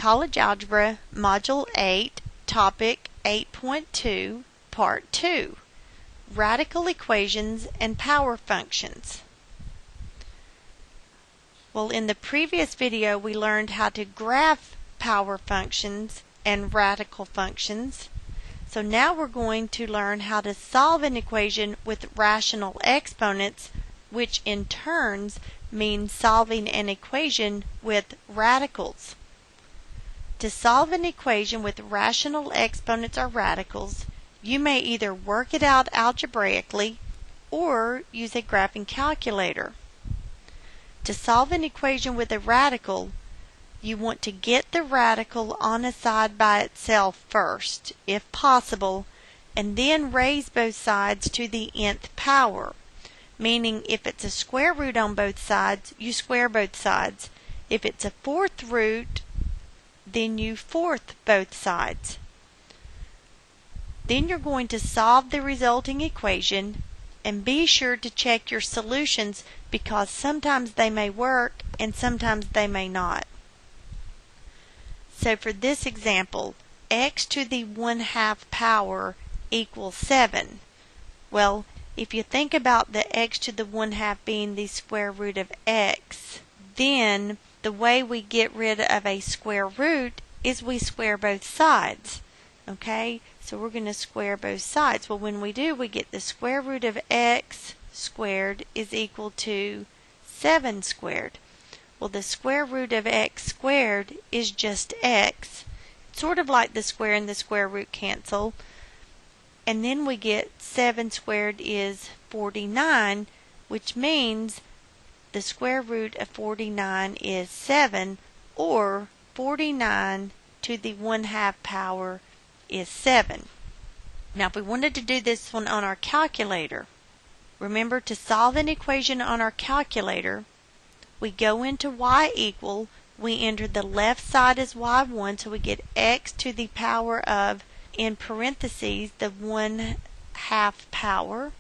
College Algebra, Module 8, Topic 8.2, Part 2, Radical Equations and Power Functions. Well, in the previous video we learned how to graph power functions and radical functions. So now we're going to learn how to solve an equation with rational exponents, which in turns means solving an equation with radicals. To solve an equation with rational exponents or radicals, you may either work it out algebraically or use a graphing calculator. To solve an equation with a radical, you want to get the radical on a side by itself first, if possible, and then raise both sides to the nth power. Meaning, if it's a square root on both sides, you square both sides. If it's a fourth root, then you fourth both sides. Then you're going to solve the resulting equation, and be sure to check your solutions because sometimes they may work and sometimes they may not. So for this example, x to the 1/2 power equals 7. Well, if you think about the x to the 1/2 being the square root of x, then the way we get rid of a square root is we square both sides. Okay, so we're going to square both sides. Well, when we do, we get the square root of x squared is equal to 7 squared. Well, the square root of x squared is just x. It's sort of like the square and the square root cancel. And then we get 7 squared is 49, which means the square root of 49 is 7, or 49 to the 1/2 power is 7. Now, if we wanted to do this one on our calculator, remember to solve an equation on our calculator, we go into y equal, we enter the left side as y1, so we get x to the power of, in parentheses, the 1/2 power.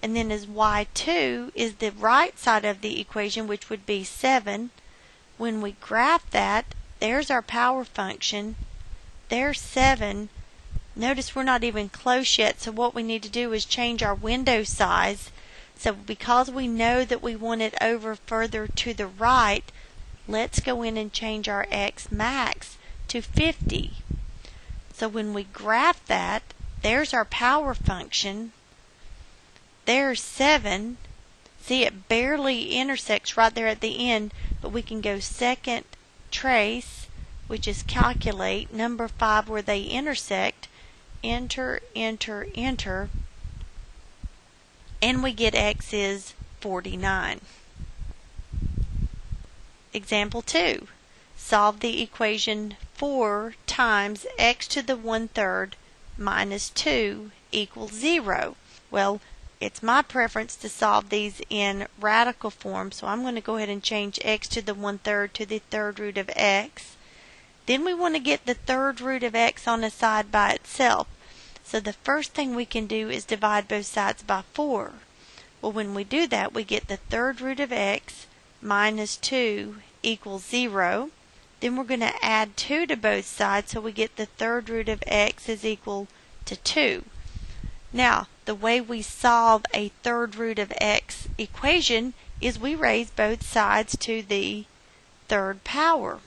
And then as y2 is the right side of the equation, which would be 7. When we graph that, there's our power function. There's 7. Notice we're not even close yet, so what we need to do is change our window size. So because we know that we want it over further to the right, let's go in and change our x max to 50. So when we graph that, there's our power function. There's 7. See, it barely intersects right there at the end, but we can go second trace, which is calculate, number 5 where they intersect, enter, enter, enter, and we get x is 49. Example 2. Solve the equation 4 times x to the 1/3 minus 2 equals 0. Well, it's my preference to solve these in radical form, so I'm going to go ahead and change x to the 1/3 to the 3rd root of x. Then we want to get the 3rd root of x on a side by itself. So the first thing we can do is divide both sides by 4. Well, when we do that, we get the 3rd root of x minus 2 equals 0. Then we're going to add 2 to both sides, so we get the 3rd root of x is equal to 2. Now, the way we solve a 3rd root of x equation is we raise both sides to the 3rd power.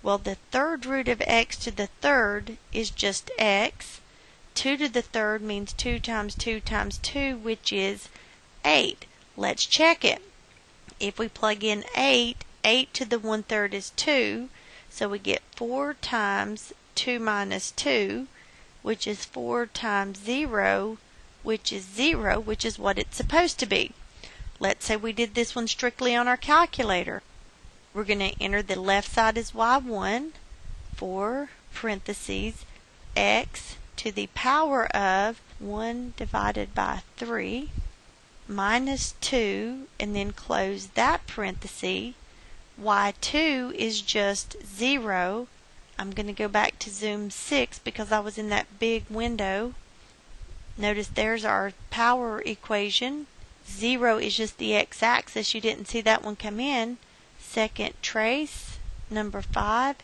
Well, the 3rd root of x to the 3rd is just x. 2 to the 3rd means 2 times 2 times 2, which is 8. Let's check it. If we plug in 8, 8 to the 1/3 is 2, so we get 4 times 2 minus 2, which is 4 times 0, which is 0, which is what it's supposed to be. Let's say we did this one strictly on our calculator. We're going to enter the left side as y1, 4 parentheses, x to the power of 1 divided by 3, minus 2, and then close that parenthesis. y2 is just 0. I'm going to go back to zoom 6 because I was in that big window. Notice there's our power equation. 0 is just the x-axis. You didn't see that one come in. Second trace, number 5,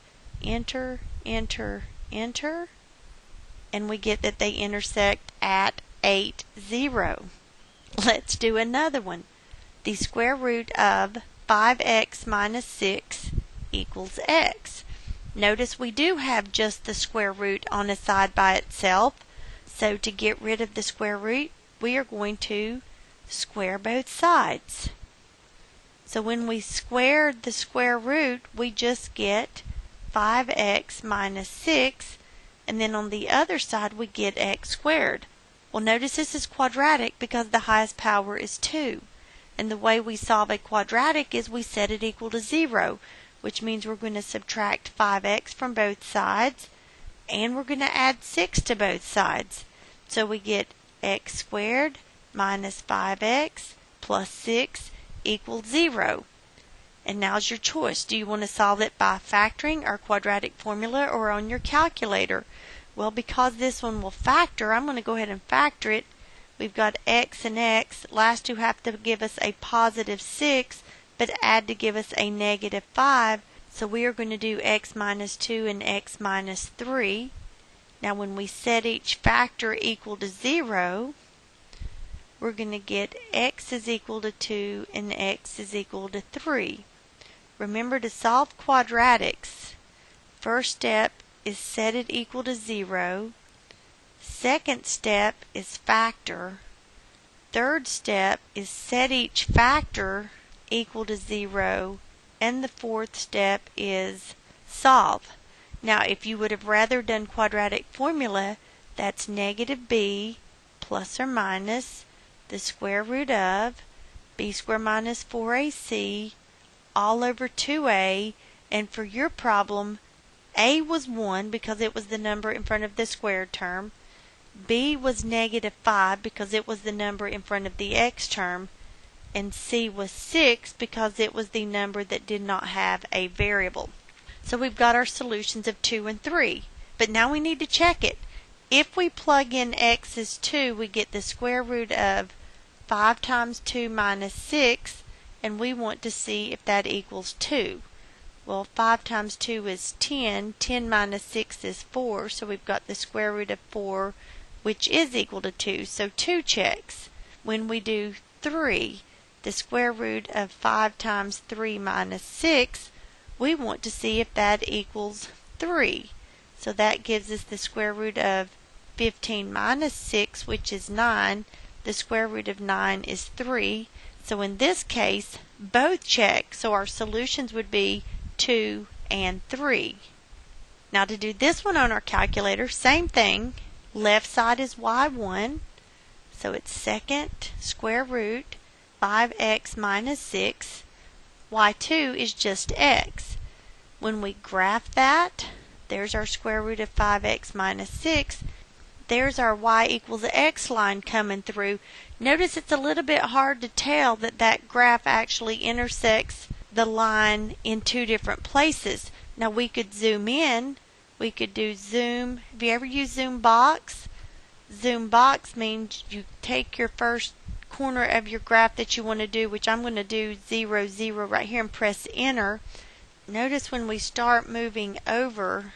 enter, enter, enter, and we get that they intersect at 8, 0. Let's do another one. The square root of 5x minus 6 equals x. Notice we do have just the square root on a side by itself, so to get rid of the square root, we are going to square both sides. So when we square the square root, we just get 5x minus 6, and then on the other side we get x squared. Well, notice this is quadratic because the highest power is 2. And the way we solve a quadratic is we set it equal to 0, which means we're going to subtract 5x from both sides, and we're going to add 6 to both sides. So we get x squared minus 5x plus 6 equals 0. And now's your choice. Do you want to solve it by factoring our quadratic formula or on your calculator? Well, because this one will factor, I'm going to go ahead and factor it. We've got x and x. Last two have to give us a positive 6, but add to give us a negative 5. So we are going to do x minus 2 and x minus 3. Now when we set each factor equal to 0, we're going to get x is equal to 2 and x is equal to 3. Remember, to solve quadratics, first step is set it equal to 0. Second step is factor. Third step is set each factor equal to 0. And the fourth step is solve. Now, if you would have rather done quadratic formula, that's negative b plus or minus the square root of b squared minus 4ac all over 2a, and for your problem, a was 1 because it was the number in front of the squared term, b was negative 5 because it was the number in front of the x term, and c was 6 because it was the number that did not have a variable. So we've got our solutions of 2 and 3. But now we need to check it. If we plug in x as 2, we get the square root of 5 times 2 minus 6, and we want to see if that equals 2. Well, 5 times 2 is 10. 10 minus 6 is 4, so we've got the square root of 4, which is equal to 2. So 2 checks. When we do 3, the square root of 5 times 3 minus 6, we want to see if that equals 3. So that gives us the square root of 15 minus 6, which is 9. The square root of 9 is 3. So in this case, both check. So our solutions would be 2 and 3. Now to do this one on our calculator, same thing. Left side is y1. So it's second square root 5x minus 6. y2 is just x. When we graph that, there's our square root of 5x minus 6. There's our y equals x line coming through. Notice it's a little bit hard to tell that that graph actually intersects the line in two different places. Now we could zoom in. We could do zoom. Have you ever used zoom box? Zoom box means you take your first corner of your graph that you want to do, which I'm going to do 0, 0 right here, and press enter. Notice when we start moving over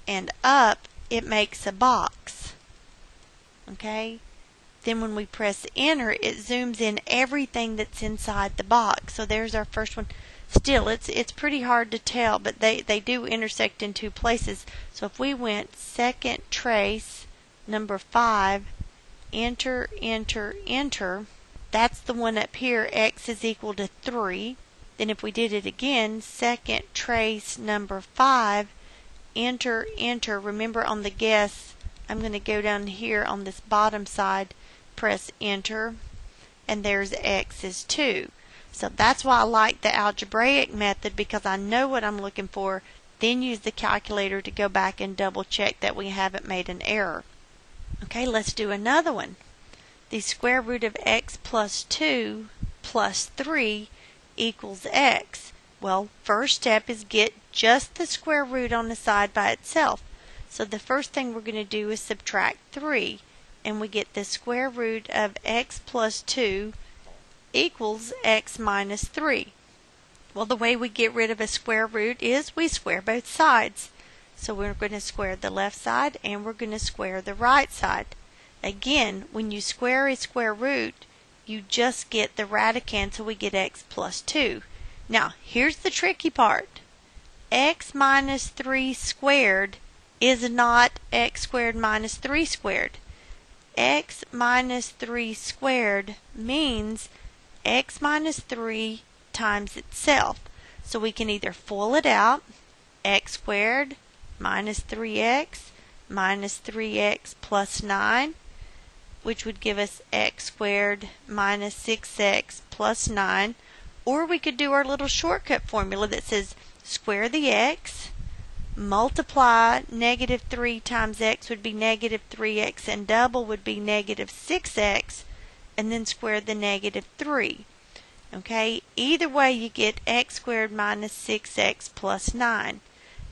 and up, it makes a box. Okay? Then when we press enter, it zooms in everything that's inside the box. So there's our first one. Still, it's pretty hard to tell, but they do intersect in two places. So if we went second trace, number 5, enter, enter, enter, that's the one up here, x is equal to 3. Then if we did it again, second trace, number 5, enter, enter. Remember on the guess, I'm going to go down here on this bottom side, press enter, and there's x is 2. So that's why I like the algebraic method, because I know what I'm looking for, then use the calculator to go back and double check that we haven't made an error. Okay, let's do another one. The square root of x plus 2 plus 3 equals x. Well, first step is get just the square root on the side by itself. So the first thing we're going to do is subtract 3, and we get the square root of x plus 2 equals x minus 3. Well, the way we get rid of a square root is we square both sides. So we're going to square the left side and we're going to square the right side. Again, when you square a square root, you just get the radicand, so we get x plus 2. Now, here's the tricky part. X minus 3 squared is not x squared minus 3 squared. X minus 3 squared means x minus 3 times itself. So we can either FOIL it out, x squared minus 3x minus 3x plus 9, which would give us x squared minus 6x plus 9. Or we could do our little shortcut formula that says square the x, multiply negative 3 times x would be negative 3x, and double would be negative 6x, and then square the negative 3. Okay, either way you get x squared minus 6x plus 9.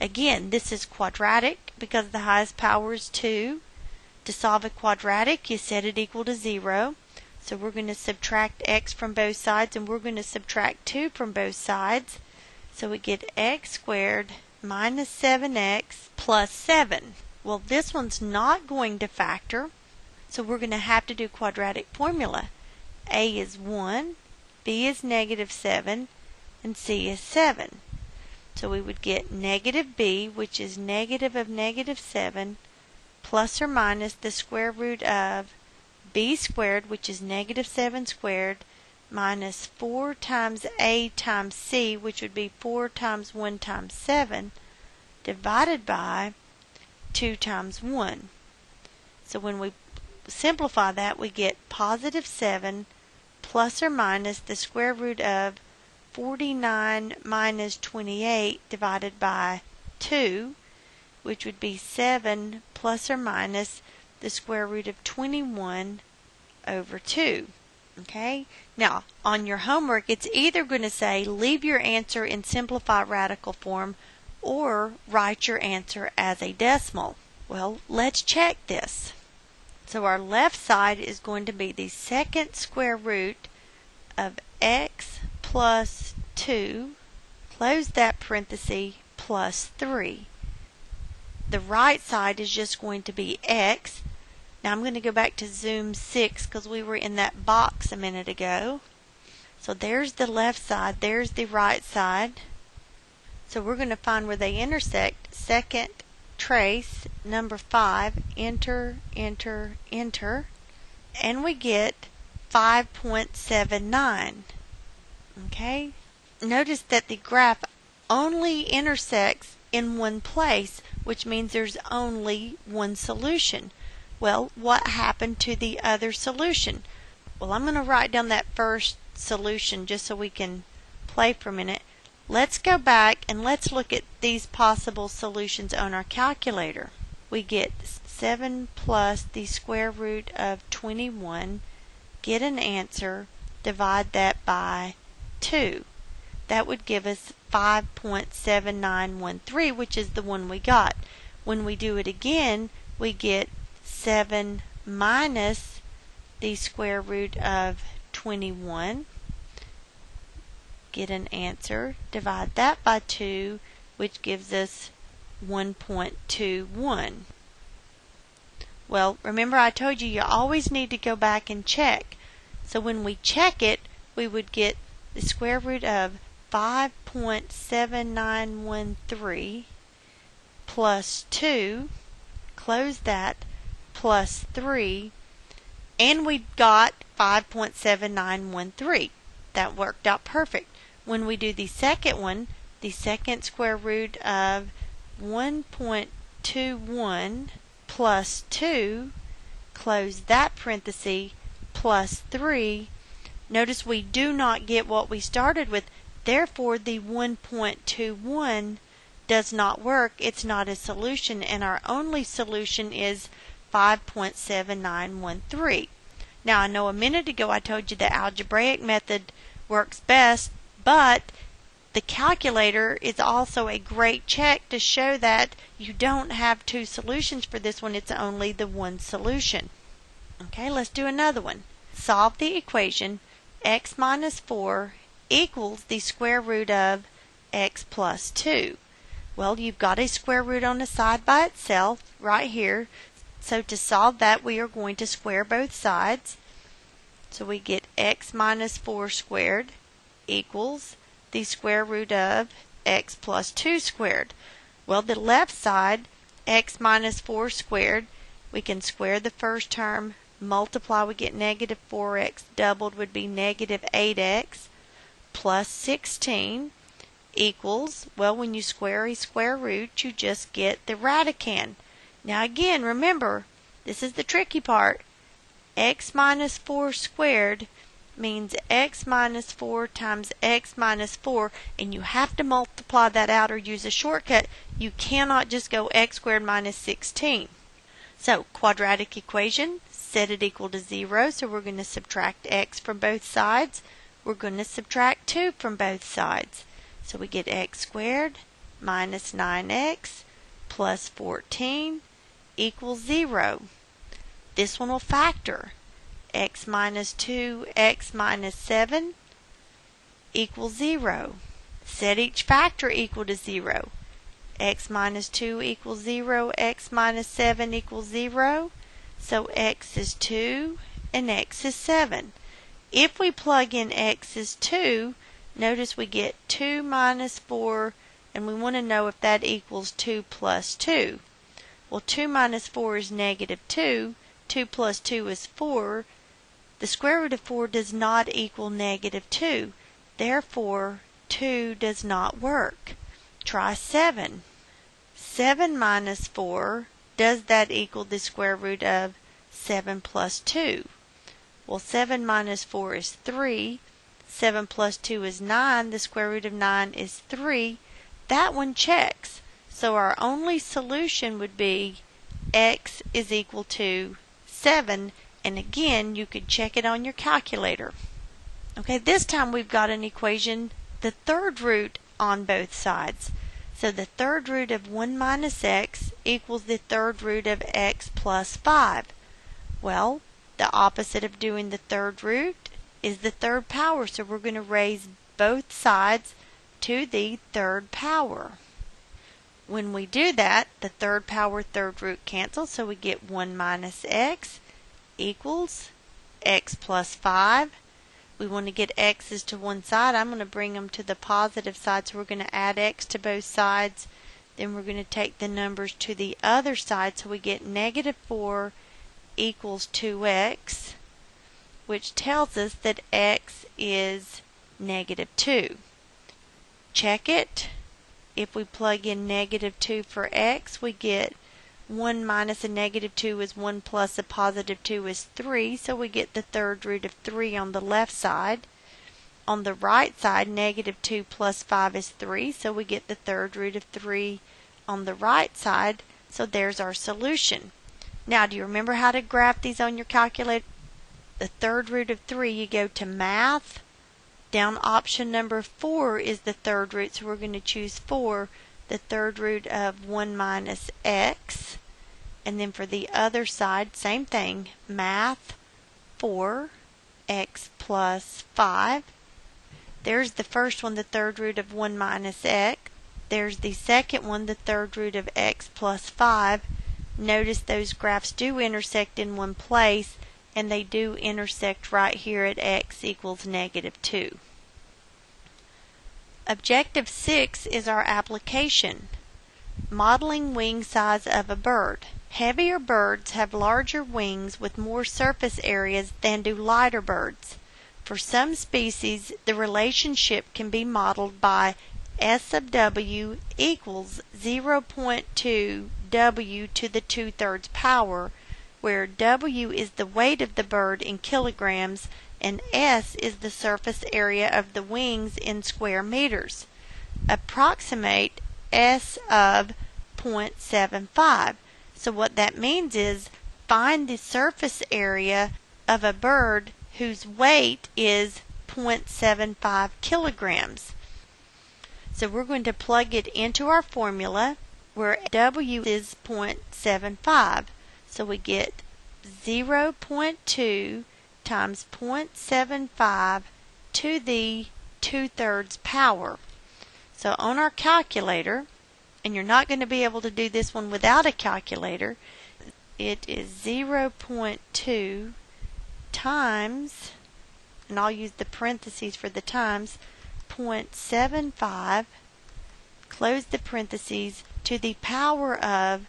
Again, this is quadratic because the highest power is 2. To solve a quadratic, you set it equal to 0. So we're going to subtract x from both sides, and we're going to subtract 2 from both sides. So we get x squared minus 7x plus 7. Well, this one's not going to factor, so we're going to have to do quadratic formula. A is 1, B is negative 7, and C is 7. So we would get negative b, which is negative of negative 7, plus or minus the square root of b squared, which is negative 7 squared, minus 4 times a times c, which would be 4 times 1 times 7, divided by 2 times 1. So when we simplify that, we get positive 7 plus or minus the square root of 49 minus 28 divided by 2, which would be 7 plus or minus the square root of 21 over 2. Okay? Now, on your homework, it's either going to say leave your answer in simplified radical form or write your answer as a decimal. Well, let's check this. So our left side is going to be the second square root of x plus 2, close that parenthesis, plus 3. The right side is just going to be x. Now I'm going to go back to Zoom 6 because we were in that box a minute ago. So there's the left side, there's the right side. So we're going to find where they intersect. Second trace, number 5, enter, enter, enter, and we get 5.79. Okay? Notice that the graph only intersects in one place, which means there's only one solution. Well, what happened to the other solution? Well, I'm going to write down that first solution just so we can play for a minute. Let's go back and let's look at these possible solutions on our calculator. We get 7 plus the square root of 21, get an answer, divide that by 2. That would give us 5.7913, which is the one we got. When we do it again, we get 7 minus the square root of 21, get an answer, divide that by 2, which gives us 1.21. Well, remember I told you always need to go back and check. So when we check it, we would get the square root of 5.7913 plus 2, close that, plus 3, and we got 5.7913. That worked out perfect. When we do the second one, the second square root of 1.21 plus 2, close that parenthesis, plus 3. Notice we do not get what we started with. Therefore, the 1.21 does not work. It's not a solution, and our only solution is 5.7913. Now, I know a minute ago I told you the algebraic method works best, but the calculator is also a great check to show that you don't have two solutions for this one. It's only the one solution. Okay, let's do another one. Solve the equation x minus 4 equals the square root of x plus 2. Well, you've got a square root on the side by itself right here. So to solve that, we are going to square both sides. So we get x minus 4 squared equals the square root of x plus 2 squared. Well, the left side, x minus 4 squared, we can square the first term, multiply, we get negative 4x, doubled would be negative 8x plus 16 equals, well, when you square a square root, you just get the radicand. Now again, remember, this is the tricky part. X minus 4 squared means x minus 4 times x minus 4, and you have to multiply that out or use a shortcut. You cannot just go x squared minus 16. So, quadratic equation, set it equal to 0, so we're going to subtract x from both sides. We're going to subtract 2 from both sides. So we get x squared minus 9x plus 14 equals 0. This one will factor. X minus 2, x minus 7 equals 0. Set each factor equal to 0. X minus 2 equals 0, x minus 7 equals 0. So x is 2 and x is 7. If we plug in x is 2, notice we get 2 minus 4, and we want to know if that equals 2 plus 2. Well, 2 minus 4 is negative 2. 2 plus 2 is 4. The square root of 4 does not equal negative 2. Therefore, 2 does not work. Try 7. 7 minus 4, does that equal the square root of 7 plus 2? Well, 7 minus 4 is 3. 7 plus 2 is 9. The square root of 9 is 3. That one checks. So our only solution would be x is equal to 7. And again, you could check it on your calculator. Okay, this time we've got an equation, the third root on both sides. So the third root of 1 minus x equals the third root of x plus 5. Well, the opposite of doing the third root is the third power, so we're going to raise both sides to the third power. When we do that, the third power, third root cancels, so we get 1 minus x equals x plus 5. We want to get x's to one side. I'm going to bring them to the positive side, so we're going to add x to both sides. Then we're going to take the numbers to the other side, so we get negative 4 equals 2x, which tells us that x is negative 2. Check it. If we plug in negative 2 for x, we get 1 minus a negative 2 is 1 plus a positive 2 is 3, so we get the third root of 3 on the left side. On the right side, negative 2 plus 5 is 3, so we get the third root of 3 on the right side. So there's our solution. Now, do you remember how to graph these on your calculator? The third root of 3, you go to Math. Down option number 4 is the third root, so we're going to choose 4. The third root of 1 minus x. And then for the other side, same thing. Math 4, x plus 5. There's the first one, the third root of 1 minus x. There's the second one, the third root of x plus 5. Notice those graphs do intersect in one place, and they do intersect right here at x equals negative 2. Objective 6 is our application. Modeling wing size of a bird. Heavier birds have larger wings with more surface areas than do lighter birds. For some species, the relationship can be modeled by S sub w equals 0.2 w to the 2/3 power, where w is the weight of the bird in kilograms and S is the surface area of the wings in square meters. Approximate S of 0.75. So what that means is find the surface area of a bird whose weight is 0.75 kilograms. So we're going to plug it into our formula where W is 0.75. So we get 0.2 times 0.75 to the 2/3 power. So on our calculator, and you're not going to be able to do this one without a calculator, it is 0.2 times, and I'll use the parentheses for the times, 0.75, close the parentheses, to the power of,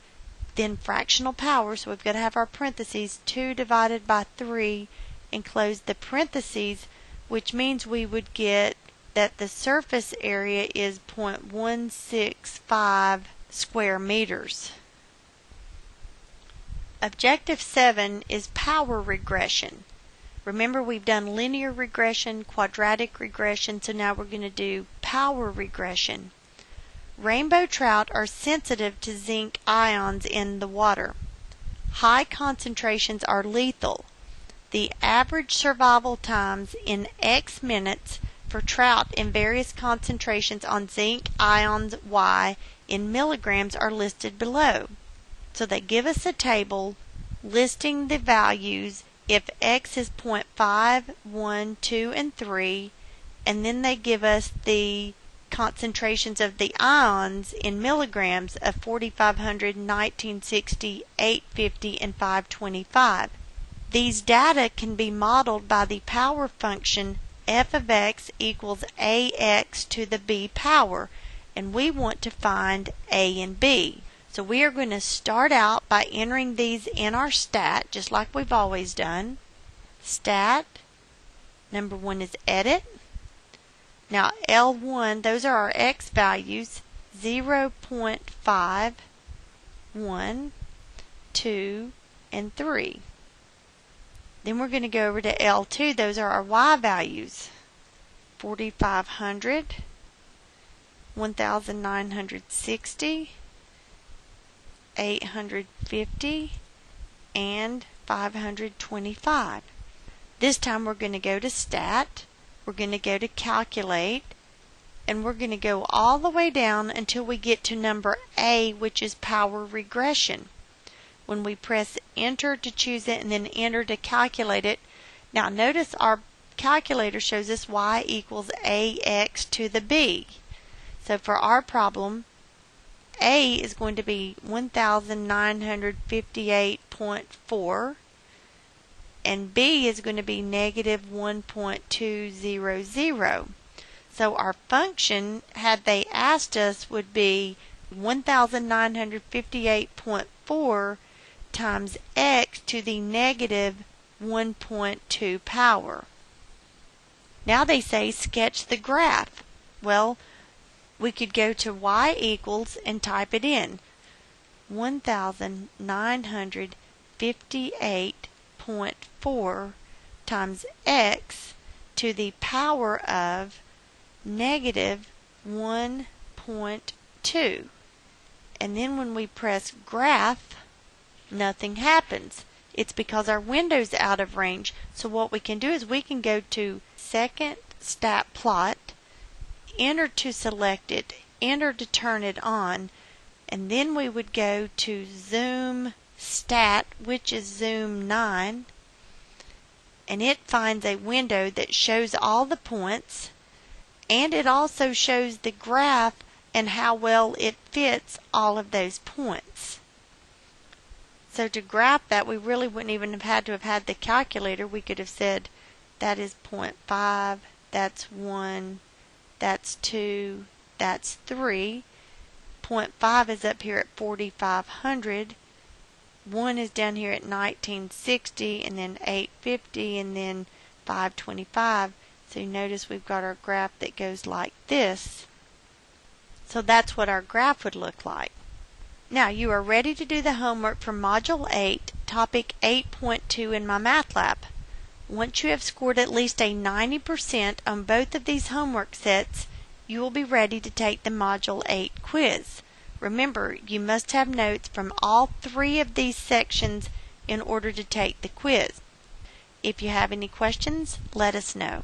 then fractional power, so we've got to have our parentheses, 2 divided by 3, and close the parentheses, which means we would get that the surface area is 0.165 square meters. Objective 7 is power regression. Remember, we've done linear regression, quadratic regression, so now we're going to do power regression. Rainbow trout are sensitive to zinc ions in the water. High concentrations are lethal. The average survival times in X minutes for trout in various concentrations on zinc ions Y in milligrams are listed below. So they give us a table listing the values if X is 0.5, 1, 2, and 3, and then they give us the concentrations of the ions in milligrams of 4,500, 1960, 850, and 525. These data can be modeled by the power function f of x equals ax to the b power, and we want to find a and b. So we are going to start out by entering these in our stat, just like we've always done. Stat, number 1 is edit. Now L1, those are our x values, 0.5, 1, 2, and 3. Then we're going to go over to L2, those are our y values, 4,500, 1,960, 850, and 525. This time we're going to go to stat, we're going to go to calculate, and we're going to go all the way down until we get to number A, which is power regression. When we press enter to choose it and then enter to calculate it, now notice our calculator shows us y equals ax to the b. So for our problem, A is going to be 1,958.4 and B is going to be negative 1.200. So our function, had they asked us, would be 1,958.4 times x to the negative 1.2 power. Now they say sketch the graph. Well, we could go to y equals and type it in. 1,958.4 times x to the power of negative 1.2. And then when we press graph, nothing happens. It's because our window's out of range. So what we can do is we can go to second stat plot, enter to select it, enter to turn it on, and then we would go to zoom stat, which is zoom 9, and it finds a window that shows all the points, and it also shows the graph and how well it fits all of those points. So to graph that, we really wouldn't even have had to have had the calculator. We could have said that is 0.5, that's 1, that's 2, that's 3. 0.5 is up here at 4,500. 1 is down here at 1960, and then 850, and then 525. So you notice we've got our graph that goes like this. So that's what our graph would look like. Now you are ready to do the homework for Module 8, Topic 8.2 in my math lab. Once you have scored at least a 90% on both of these homework sets, you will be ready to take the Module 8 quiz. Remember, you must have notes from all 3 of these sections in order to take the quiz. If you have any questions, let us know.